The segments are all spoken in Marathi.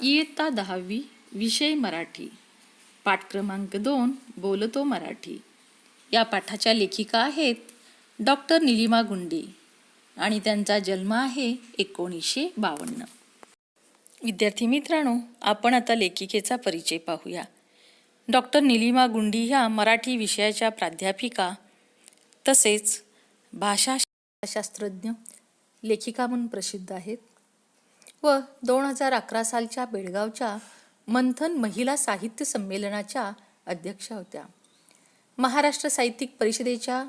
इयत्ता 10वी, विषय मराठी, पाठ क्रमांक 2, बोलतो मराठी. या पाठाच्या लेखिका आहेत डॉक्टर निलिमा गुंडी आणि त्यांचा जन्म आहे 1952. विद्यार्थी मित्रांनो, आपण आता लेखिकेचा परिचय पाहूया. डॉक्टर निलिमा गुंडी ह्या मराठी विषयाच्या प्राध्यापिका तसेच भाषाशास्त्रज्ञ लेखिका म्हणून प्रसिद्ध आहेत व 2011 सालच्या बेळगावच्या मंथन महिला साहित्य संमेलनाच्या अध्यक्षा होत्या. महाराष्ट्र साहित्यिक परिषदेच्या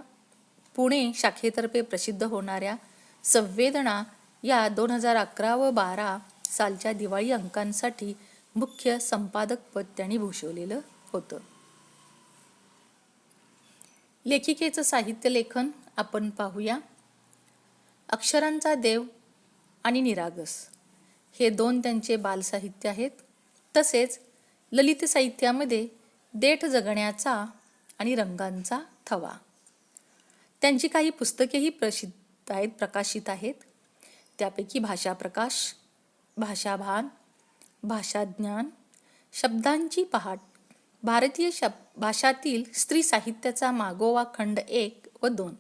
पुणे शाखेतर्फे प्रसिद्ध होणाऱ्या संवेदना या 2011 व 12 सालच्या दिवाळी अंकांसाठी मुख्य संपादक पद त्यांनी भूषवलेलं होतं. लेखिकेचं साहित्य लेखन आपण पाहूया. अक्षरांचा देव आणि निरागस हे 2 त्यांचे बालसाहित्य आहेत. तसेच ललित साहित्यामध्ये देठ जगण्याचा आणि रंगांचा थवा. त्यांची काही पुस्तकेही प्रकाशित आहेत. त्यापैकी भाषाप्रकाश, भाषाभान, भाषाज्ञान, शब्दांची पहाट, भारतीय भाषातील स्त्री साहित्याचा मागोवा खंड 1 व 2,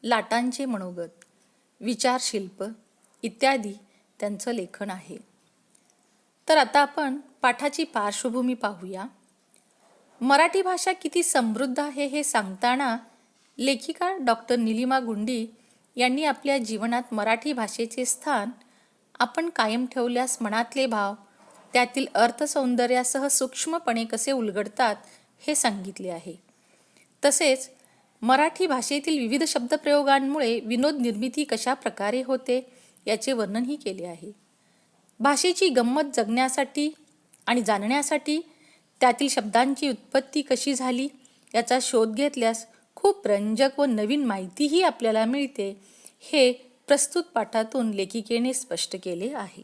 लाटांचे मनोगत, विचारशिल्प इत्यादी त्यांचं लेखन आहे. तर आता आपण पाठाची पार्श्वभूमी पाहूया. मराठी भाषा किती समृद्ध आहे हे सांगताना लेखिका डॉक्टर निलिमा गुंडी यांनी आपल्या जीवनात मराठी भाषेचे स्थान आपण कायम ठेवल्यास मनातले भाव त्यातील अर्थसौंदर्यासह सूक्ष्मपणे कसे उलगडतात हे सांगितले आहे. तसेच मराठी भाषेतील विविध शब्दप्रयोगांमुळे विनोद निर्मिती कशा प्रकारे होते याचे वर्णनही केले आहे. भाषेची गंमत जगण्यासाठी आणि जाणण्यासाठी त्यातील शब्दांची उत्पत्ती कशी झाली याचा शोध घेतल्यास खूप रंजक व नवीन माहितीही आपल्याला मिळते, हे प्रस्तुत पाठातून लेखिकेने स्पष्ट केले आहे.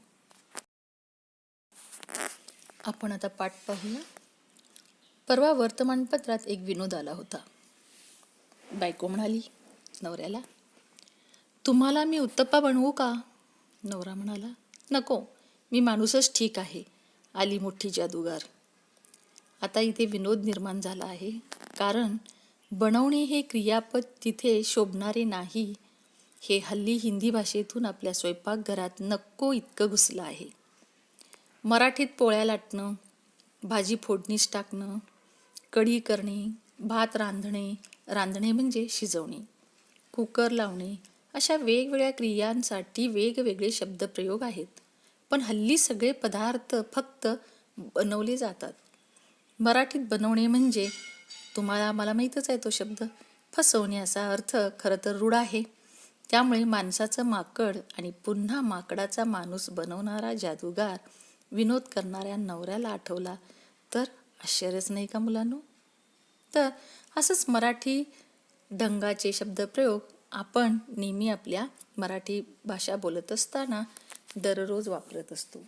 आपण आता पाठ पाहूया. परवा वर्तमानपत्रात एक विनोद आला होता. बायको म्हणाली नवऱ्याला, तुम्हाला मी उत्तप्पा बनवू का? नवरा म्हणाला, नको, मी माणूसच ठीक आहे. आली मोठी जादूगार. आता इथे विनोद निर्माण झाला आहे, कारण बनवणे हे क्रियापद तिथे शोभणारे नाही हे हल्ली हिंदी भाषेतून आपल्या स्वयंपाकघरात नको इतकं घुसलं आहे. मराठीत पोळ्या लाटणं, भाजी फोडणीस टाकणं, कढी करणे, भात रांधणे म्हणजे शिजवणे, कुकर लावणे अशा वेगवेगळ्या क्रियांसाठी वेगवेगळे शब्दप्रयोग आहेत. पण हल्ली सगळे पदार्थ फक्त बनवले जातात. मराठीत बनवणे म्हणजे तुम्हाला मला माहीतच आहे तो शब्द फसवणे असा अर्थ खरं तर रूढ आहे. त्यामुळे माणसाचं माकड आणि पुन्हा माकडाचा माणूस बनवणारा जादूगार विनोद करणाऱ्या नवऱ्याला आठवला तर आश्चर्यच नाही का मुलांनो? तर असंच मराठी ढंगाचे शब्दप्रयोग आपण नेहमी आपल्या मराठी भाषा बोलत असताना दररोज वापरत असतो.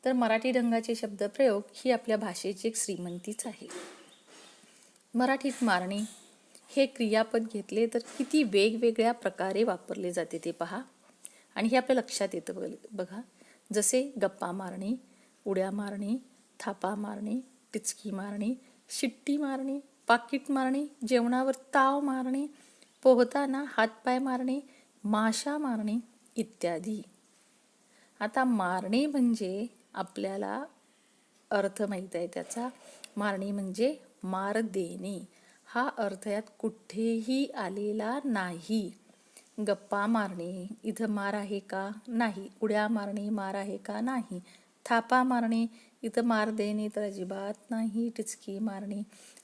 तर मराठी ढंगाचे शब्दप्रयोग ही आपल्या भाषेची एक श्रीमंतीच आहे. मराठीत मारणे हे क्रियापद घेतले तर किती वेगवेगळ्या प्रकारे वापरले जाते ते पहा, आणि हे आपल्या लक्षात येतं बघा. जसे गप्पा मारणे, उड्या मारणे, थापा मारणे, टिचकी मारणे, शिट्टी मारणे, पाकिट मारणे, जेवणावर ताव मारणे, पोहताना हातपाय मारणे, माशा मारणे इत्यादी. आता मारणे म्हणजे आपल्याला अर्थ माहीत आहे त्याचा. मारणे म्हणजे मार देणे हा अर्थ यात कुठेही आलेला नाही. गप्पा मारणे इथं मार आहे का? नाही. उड्या मारणे मार आहे का? नाही. थापा मारणे इथं मार देणे तर अजिबात नाही. टिचकी मारणे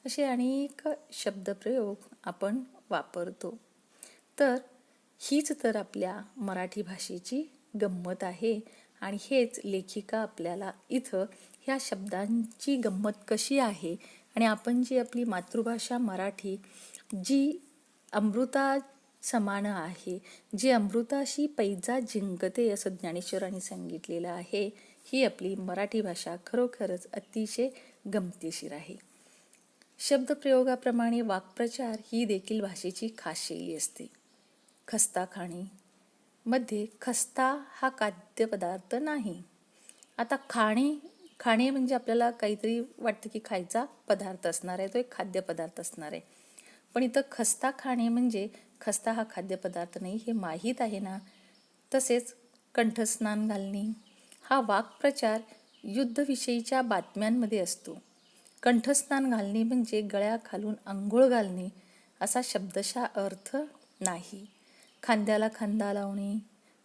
असे अनेक शब्दप्रयोग आपण वापरतो. तर हीच तर आपल्या मराठी भाषेची गंमत आहे, आणि हेच लेखिका आपल्याला इथं ह्या शब्दांची गंमत कशी आहे आणि आपण जी आपली मातृभाषा मराठी जी अमृता समान आहे, जी अमृताशी पैजा जिंकते असं ज्ञानेश्वरांनी सांगितलेलं आहे, ही आपली मराठी भाषा खरोखरच अतिशय गमतीशीर आहे. शब्दप्रयोगाप्रमाणे वाक्प्रचार ही देखील भाषेची खास शैली असते. खस्ता खाणे मध्ये खस्ता हा खाद्यपदार्थ नाही, आता खाणे म्हणजे आपल्याला काहीतरी वाटतं की खायचा पदार्थ असणार आहे, तो एक खाद्यपदार्थ असणार आहे. पण इथं खस्ता खाणे म्हणजे खस्ता हा खाद्यपदार्थ नाही, हे माहीत आहे ना. तसेच कंठस्नान घालणे हा वाक्प्रचार युद्धविषयीच्या बातम्यांमध्ये असतो. कंठस्नान घालणे म्हणजे गळ्याखालून अंघोळ घालणे असा शब्दशः अर्थ नाही. खांद्याला खांदा लावणे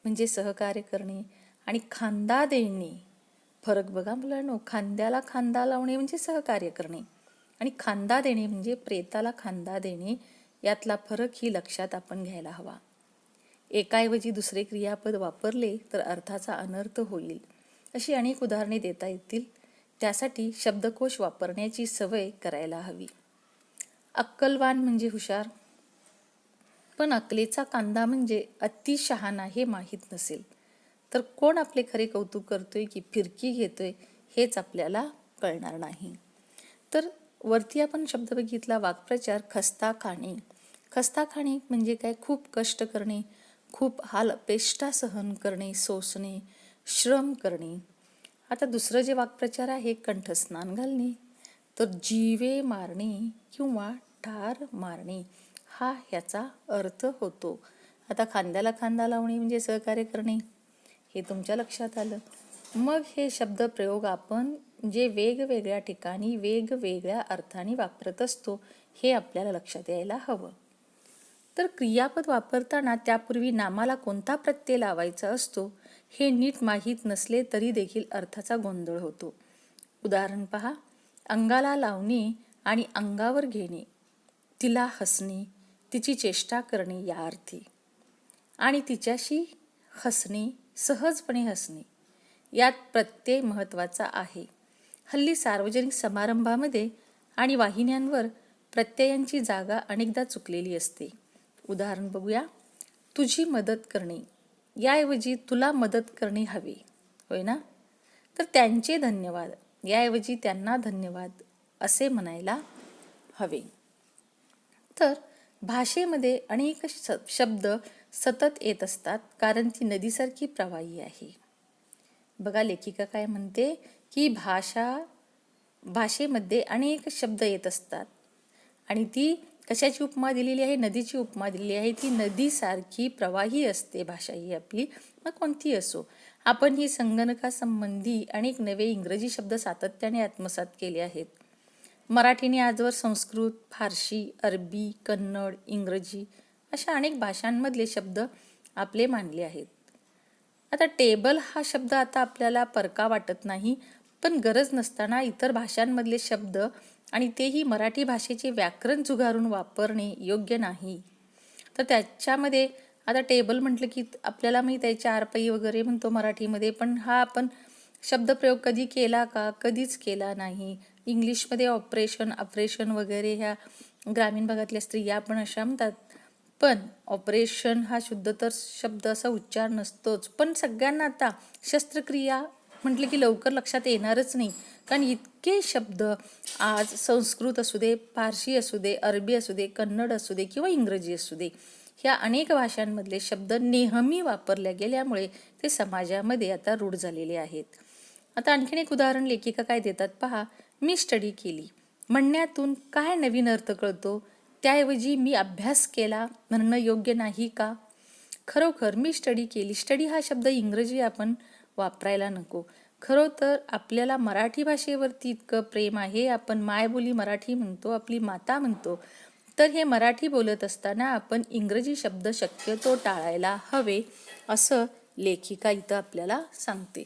म्हणजे सहकार्य करणे आणि खांदा देणे, फरक बघा मुलांनो. खांद्याला खांदा लावणे म्हणजे सहकार्य करणे आणि खांदा देणे म्हणजे प्रेताला खांदा देणे, यातला फरक ही लक्षात आपण घ्यायला हवा. एकाऐवजी दुसरे क्रियापद वापरले तर अर्थाचा अनर्थ होईल. अशी अनेक उदाहरणे देता येतील. त्यासाठी शब्दकोश वापरण्याची सवय करायला हवी. अक्कलवान म्हणजे हुशार, पण अकलेचा कांदा म्हणजे अतिशहाणा हे माहीत नसेल तर कोण आपले खरे कौतुक करतोय की फिरकी घेतोय हेच आपल्याला कळणार नाही. तर वरती आपण शब्द बघितला वाक्प्रचार खस्ता खाणे. खस्ता खाणे म्हणजे काय? खूप कष्ट करणे, खूप हाल अपेष्टा सहन करणे, सोसणे, श्रम करणे. आता दुसरं जे वाक्प्रचार आहे कंठस्नान घालणे, तर जीवे मारणे किंवा ठार मारणे हा ह्याचा अर्थ होतो. आता खांद्याला खांदा लावणे म्हणजे सहकार्य करणे, हे तुमच्या लक्षात आलं. मग हे शब्द प्रयोग आपण जे वेगवेगळ्या ठिकाणी वेगवेगळ्या अर्थाने वापरत असतो हे आपल्याला लक्षात यायला हवं. तर क्रियापद वापरताना त्यापूर्वी नामाला कोणता प्रत्यय लावायचा असतो हे नीट माहीत नसले तरी देखील अर्थाचा गोंधळ होतो. उदाहरण पहा. अंगाला लावणे आणि अंगावर घेणे, तिला हसणे, तिची चेष्टा करणे या अर्थी, आणि तिच्याशी हसणे, सहजपणे हसणे, यात प्रत्यय महत्त्वाचा आहे. हल्ली सार्वजनिक समारंभामध्ये आणि वाहिन्यांवर प्रत्ययांची जागा अनेकदा चुकलेली असते. उदाहरण बघूया. तुझी मदत करणे याऐवजी तुला मदत करणे हवे, होय ना? तर त्यांचे धन्यवाद याऐवजी त्यांना धन्यवाद असे म्हणायला हवे. तर भाषेमध्ये अनेक शब्द सतत येत असतात कारण ती नदीसारखी प्रवाही आहे. बघा लेखिका काय म्हणते की भाषेमध्ये अनेक शब्द येत असतात आणि ती कशाची उपमा दिलेली आहे? नदीची उपमा दिलेली आहे. ती नदीसारखी प्रवाही असते भाषा ही आपली, मग कोणती असो. आपण ही संगणकासंबंधी अनेक नवे इंग्रजी शब्द सातत्याने आत्मसात केले आहेत. मराठीने आजवर संस्कृत, फारसी, अरबी, कन्नड, इंग्रजी अशा अनेक भाषांमधले शब्द आपले मानले आहेत. आता टेबल हा शब्द आता आपल्याला परका वाटत नाही, पण गरज नसताना इतर भाषांमधले शब्द आणि तेही मराठी भाषेचे व्याकरण झुगारून वापरणे योग्य नाही. तर त्याच्यामध्ये आता टेबल म्हटलं की आपल्याला माहीत आहे चारपाई वगैरे म्हणतो मराठीमध्ये, पण हा आपण शब्दप्रयोग कधी केला का? कधीच केला नाही. इंग्लिशमध्ये ऑपरेशन वगैरे ह्या ग्रामीण भागातल्या स्त्रिया पण अशा म्हणतात, पण ऑपरेशन हा शुद्ध तर शब्द असा उच्चार नसतोच. पण सगळ्यांना आता शस्त्रक्रिया म्हटलं की लवकर लक्षात येणारच नाही, कारण इतके शब्द आज संस्कृत असू दे, फारसी असू दे, अरबी असू दे, कन्नड असू दे किंवा इंग्रजी असू दे, ह्या अनेक भाषांमधले शब्द नेहमी वापरल्या गेल्यामुळे ते समाजामध्ये आता रूढ झालेले आहेत. आता आणखीन एक उदाहरण लेखिका काय देतात पहा. मी स्टडी केली म्हणण्यातून काय नवीन अर्थ कळतो? त्याऐवजी मी अभ्यास केला म्हणणं योग्य नाही का? खरोखर मी स्टडी केली. स्टडी हा शब्द इंग्रजी आपण वापरायला नको. खरं तर आपल्याला मराठी भाषेवरती इतकं प्रेम आहे, आपण मायबोली मराठी म्हणतो, आपली माता म्हणतो, तर हे मराठी बोलत असताना आपण इंग्रजी शब्द शक्यतो टाळायला हवे असं लेखिका इथं आपल्याला सांगते.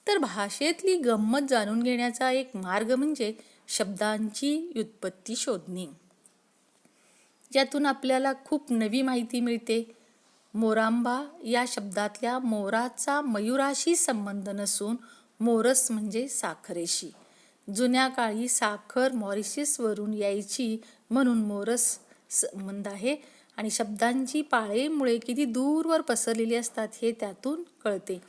तर भाषेतली गंमत जाणून घेण्याचा एक मार्ग म्हणजे शब्दांची व्युत्पत्ती शोधणे. यातून आपल्याला खूप नवी माहिती मिळते. मोरांबा या शब्दातल्या मोराचा मयुराशी संबंध नसून मोरस म्हणजे साखरेशी. जुन्या काळी साखर मॉरिशसवरून यायची म्हणून मोरस संबंध आहे आणि शब्दांची पाळेमुळे किती दूरवर पसरलेली असतात हे त्यातून कळते.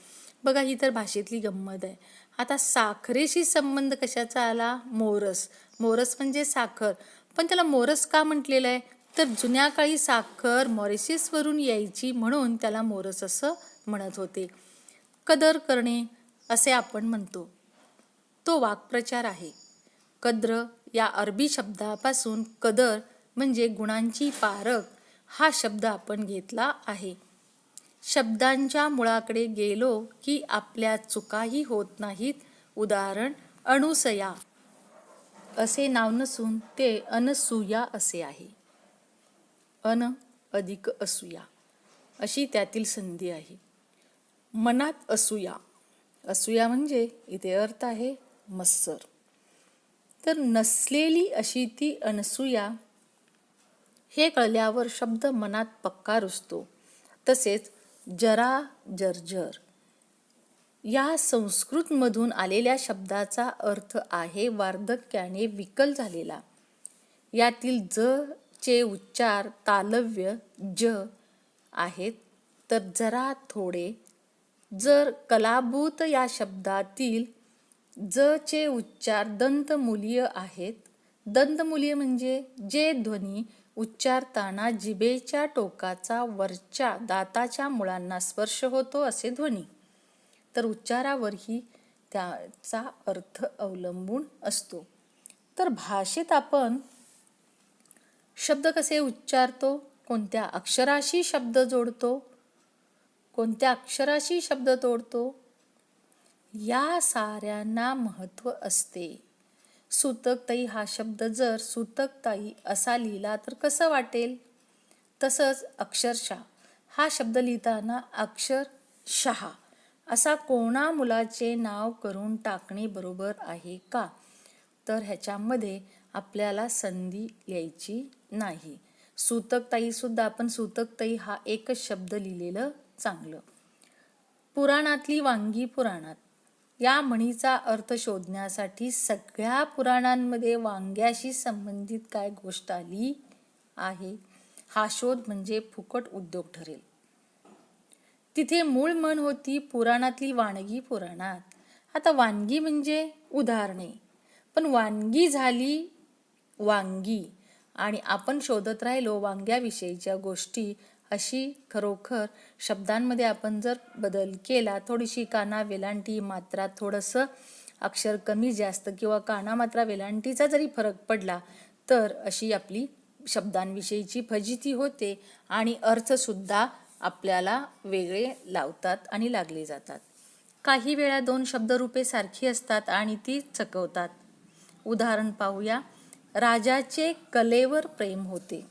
बघा ही तर भाषेतली गंमत आहे. आता साखरेशी संबंध कशाचा आला? मोरस. मोरस म्हणजे साखर, पण त्याला मोरस का म्हटलेलं आहे? तर जुन्या काळी साखर मॉरिशसवरून यायची म्हणून त्याला मोरस असं म्हणत होते. कदर करणे असे आपण म्हणतो. तो वाक्प्रचार आहे. कद्र या अरबी शब्दापासून कदर म्हणजे गुणांची पारख हा शब्द आपण घेतला आहे. शब्दांच्या मुळाकडे गेलो की आपल्या चुकाही होत नाहीत. उदाहरण अणुसया असे नाव नसून ते अनसूया असे आहे. अन अधिक असूया अशी त्यातील संधी आहे. मनात असूया, असूया म्हणजे इथे अर्थ आहे मत्सर. तर नसलेली अशी ती अनसूया हे कळल्यावर शब्द मनात पक्का रुजतो. तसेच जरा जर्जर या संस्कृतमधून आलेल्या शब्दाचा अर्थ आहे वार्धक्याने विकल झालेला. यातील ज चे उच्चार तालव्य ज आहेत, तर जरा थोडे. जर कलाभूत या शब्दातील ज चे उच्चार दंतमुलीय आहेत. दंतमुलीय म्हणजे जे ध्वनी उच्चारताना जिभेच्या टोकाचा वरच्या दाताच्या मुळांना स्पर्श होतो असे ध्वनी. तर उच्चारावरही त्याचा अर्थ अवलंबून असतो. तर भाषेत आपण शब्द कसे उच्चारतो, कोणत्या अक्षराशी शब्द जोडतो, कोणत्या अक्षराशी शब्द तोडतो, या साऱ्यांना महत्त्व असते. सूतकताई हा शब्द जर सूतकताई असा लिहिला तर कसं वाटेल? तसंच अक्षरशः हा शब्द लिहिताना अक्षरशः असा कोणा मुलाचे नाव करून टाकणे बरोबर आहे का? तर ह्याच्यामध्ये आपल्याला संधी लिहायची नाही. सूतकताई सुद्धा आपण सूतकताई हा एकच शब्द लिहिलेलं चांगलं. पुराणातली वांगी पुराणात या म्हणीचा अर्थ शोधण्यासाठी सगळ्या पुराणांमध्ये वांग्याशी संबंधित काय गोष्ट आली आहे हा शोध म्हणजे फुकट उद्योग ठरेल. तिथे मूळ म्हण होती पुराणातली वानगी पुराणात. आता वानगी म्हणजे उदाहरणे, पण वानगी झाली वांगी आणि आपण शोधत राहिलो वांग्याविषयीच्या गोष्टी. अशी खरोखर शब्दांमध्ये आपण जर बदल केला, थोडीशी काना वेलांटी मात्रा थोडंसं अक्षर कमी जास्त किंवा काना मात्रा वेलांटीचा जरी फरक पडला तर अशी आपली शब्दांविषयीची फजिती होते आणि अर्थसुद्धा आपल्याला वेगळे लावतात आणि लागले जातात. काही वेळा दोन शब्दरूपे सारखी असतात आणि ती चकवतात. उदाहरण पाहूया. राजाचे कलेवर प्रेम होते.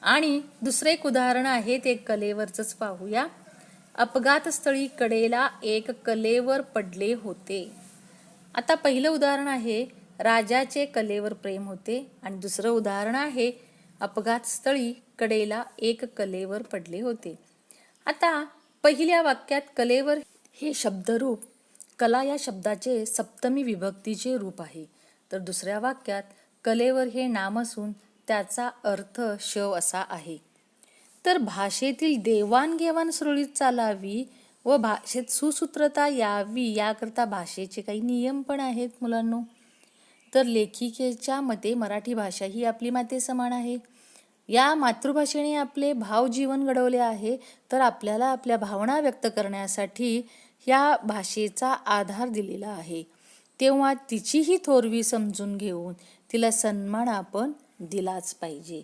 आणि दुसरे एक उदाहरण आहे ते कलेवरच पाहूया. अपघातस्थळी कडेला एक कलेवर पडले होते. आता पहिलं उदाहरण आहे राजाचे कलेवर प्रेम होते आणि दुसरं उदाहरण आहे अपघातस्थळी कडेला एक कलेवर पडले होते. आता पहिल्या वाक्यात कलेवर हे शब्दरूप कला या शब्दाचे सप्तमी विभक्तीचे रूप आहे. तर दुसऱ्या वाक्यात कलेवर हे नाम असून त्याचा अर्थ शव असा आहे. तर भाषेतील देवाणघेवाण सुरळीत चालावी व भाषेत सुसूत्रता यावी याकरता भाषेचे काही नियम पण आहेत मुलांनो. तर लेखिकेच्या मते मराठी भाषा ही आपली माते समान आहे. या मातृभाषेने आपले भावजीवन घडवले आहे. तर आपल्याला आपल्या भावना व्यक्त करण्यासाठी या भाषेचा आधार दिलेला आहे. तेव्हा तिचीही थोरवी समजून घेऊन तिला सन्मान आपण दिलाच पाहिजे.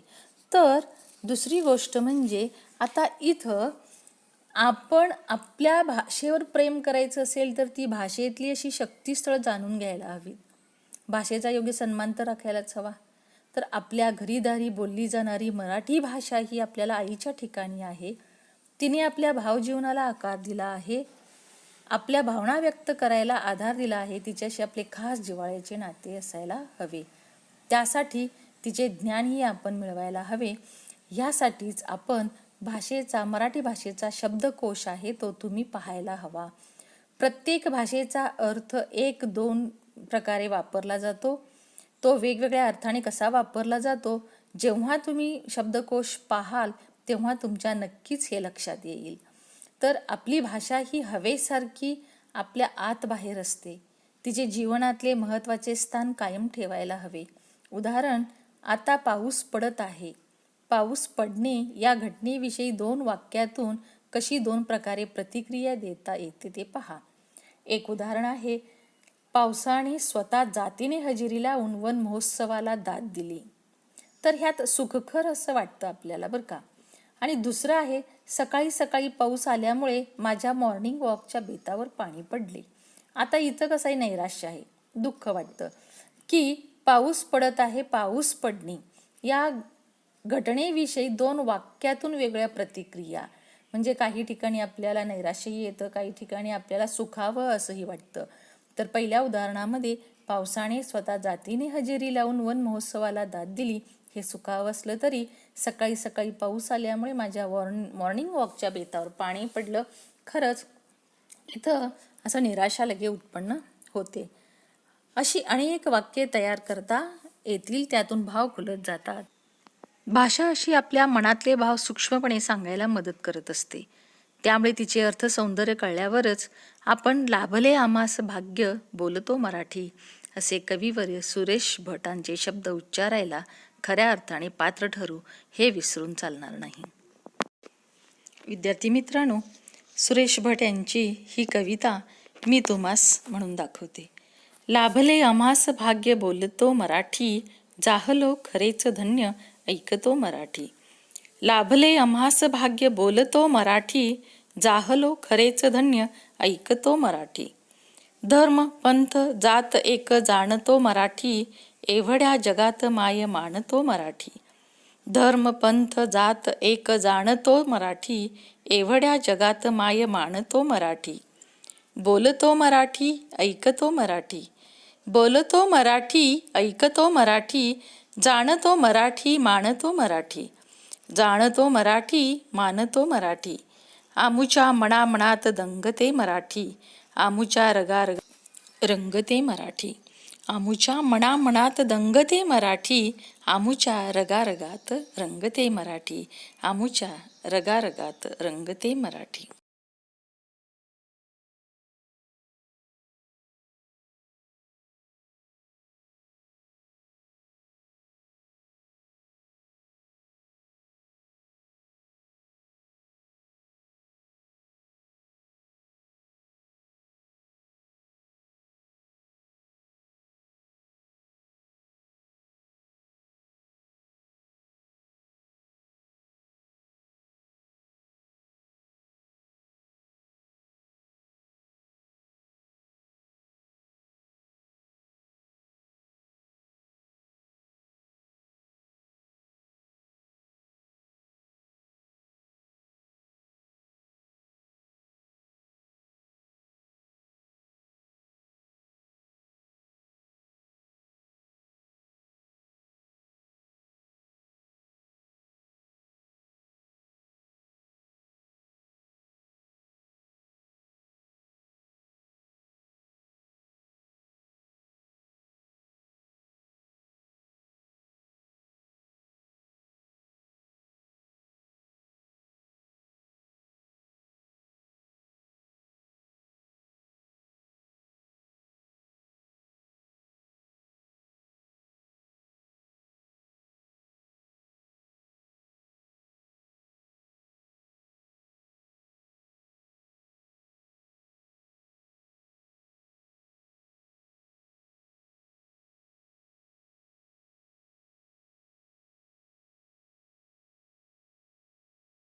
तर दुसरी गोष्ट म्हणजे आता इथं आपण आपल्या भाषेवर प्रेम करायचं असेल तर ती भाषेतली अशी शक्तीस्थळ जाणून घ्यायला हवी. भाषेचा योग्य सन्मान तर राखायलाच हवा. तर आपल्या घरीदारी बोलली जाणारी मराठी भाषा ही आपल्याला आईच्या ठिकाणी आहे. तिने आपल्या भावजीवनाला आकार दिला आहे, आपल्या भावना व्यक्त करायला आधार दिला आहे. तिच्याशी आपले खास जिव्हाळ्याचे नाते असायला हवे. त्यासाठी तिचे ज्ञानही आपण मिळवायला हवे. ह्यासाठीच आपण भाषेचा मराठी भाषेचा शब्दकोश आहे तो तुम्ही पाहायला हवा. प्रत्येक भाषेचा अर्थ एक दोन प्रकारे वापरला जातो. तो वेगवेगळ्या अर्थाने कसा वापरला जातो जेव्हा तुम्ही शब्दकोश पाहाल तेव्हा तुमच्या नक्कीच हे लक्षात येईल. तर आपली भाषा ही हवेसारखी आपल्या आत बाहेर असते. तिचे जीवनातले महत्त्वाचे स्थान कायम ठेवायला हवे. उदाहरण, आता पाऊस पडत आहे. पाऊस पडणे या घटनेविषयी दोन वाक्यातून कशी दोन प्रकारे प्रतिक्रिया देता येते ते पहा. एक उदाहरण आहे, पावसाने स्वतः जातीने हजेरी लावून वन महोत्सवाला दाद दिली. तर ह्यात सुखकर असं वाटतं आपल्याला बरं का. आणि दुसरं आहे, सकाळी सकाळी पाऊस आल्यामुळे माझ्या मॉर्निंग वॉकच्या बेतावर पाणी पडले. आता इथं कसंही नैराश्य आहे, दुःख वाटतं की पाऊस पडत आहे, पाऊस पडणे या घटनेविषयी 2 वाक्यातून वेगळ्या प्रतिक्रिया. म्हणजे काही ठिकाणी आपल्याला नैराश्यही येतं, काही ठिकाणी आपल्याला सुखावं असंही वाटतं. तर पहिल्या उदाहरणामध्ये पावसाने स्वतः जातीने हजेरी लावून वन महोत्सवाला दाद दिली हे सुखावं असलं तरी सकाळी सकाळी पाऊस आल्यामुळे माझ्या मॉर्निंग वॉकच्या बेतावर पाणी पडलं. खरंच इथं असं निराशा लगे उत्पन्न होते. अशी अनेक वाक्ये तयार करता येतील, त्यातून भाव खुलत जातात. भाषा अशी आपल्या मनातले भाव सूक्ष्मपणे सांगायला मदत करत असते. त्यामुळे तिचे अर्थ सौंदर्य कळल्यावरच आपण लाभले आम्हास भाग्य बोलतो मराठी असे कविवर्य सुरेश भटांचे शब्द उच्चारायला खऱ्या अर्थाने पात्र ठरू हे विसरून चालणार नाही. विद्यार्थी मित्रांनो, सुरेश भट यांची ही कविता मी तुम्हास म्हणून दाखवते. लाभले आम्हास भाग्य बोलतो मराठी, जाहलो खरेच धन्य ऐकतो मराठी. लाभले आम्हास भाग्य बोलतो मराठी, जाहलो खरेच धन्य ऐकतो मराठी. धर्म पंथ जात एक जाणतो मराठी, एवढ्या जगात माय मानतो मराठी. धर्म पंथ जात एक जाणतो मराठी, एवढ्या जगात माय मानतो मराठी. बोलतो मराठी ऐकतो मराठी, बोलतो मराठी ऐकतो मराठी, जाणतो मराठी मानतो मराठी. जाणतो मराठी मानतो मराठी, आमुच्या मनामनात दंगते मराठी, आमुच्या रगारग रंगते मराठी. आमुच्या मनामनात दंगते मराठी, आमुच्या रगारगात रंगते मराठी, आमुच्या रगारगात रंगते मराठी.